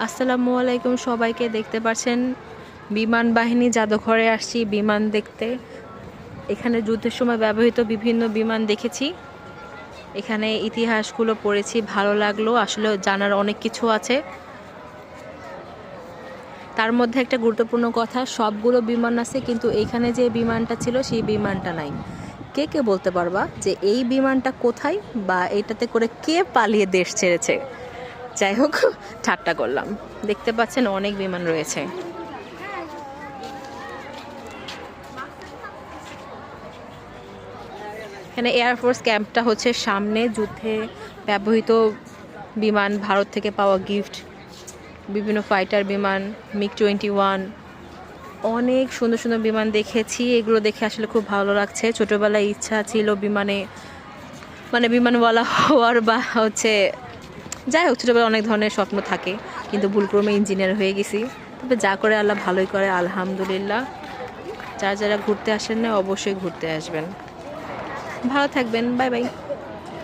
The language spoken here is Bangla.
আসসালামু আলাইকুম সবাইকে। দেখতে পাচ্ছেন বিমান বাহিনী জাদুঘরে আসছি বিমান দেখতে। এখানে যুদ্ধের সময় ব্যবহৃত বিভিন্ন বিমান দেখেছি, এখানে ইতিহাসগুলো পড়েছি, ভালো লাগলো। আসলে জানার অনেক কিছু আছে। তার মধ্যে একটা গুরুত্বপূর্ণ কথা, সবগুলো বিমান আছে কিন্তু এইখানে যে বিমানটা ছিল সেই বিমানটা নাই। কে কে বলতে পারবা যে এই বিমানটা কোথায় বা এইটাতে করে কে পালিয়ে দেশ ছেড়েছে? যাই হোক, ঠাট্টা করলাম। দেখতে পাচ্ছেন অনেক বিমান রয়েছে। এখানে এয়ারফোর্স ক্যাম্পটা হচ্ছে সামনে, যুদ্ধে ব্যবহৃত বিমান, ভারত থেকে পাওয়া গিফট, বিভিন্ন ফাইটার বিমান, MiG-21, অনেক সুন্দর সুন্দর বিমান দেখেছি। এগুলো দেখে আসলে খুব ভালো লাগছে। ছোটোবেলায় ইচ্ছা ছিল বিমানওয়ালা হওয়ার, বা হচ্ছে যাই হোক, ছোটোবেলায় অনেক ধরনের স্বপ্ন থাকে, কিন্তু ভুলক্রমে ইঞ্জিনিয়ার হয়ে গেছি। তবে যা করে আল্লাহ ভালোই করে, আলহামদুলিল্লাহ। যারা যারা ঘুরতে আসেন না অবশ্যই ঘুরতে আসবেন। ভালো থাকবেন, বাই বাই।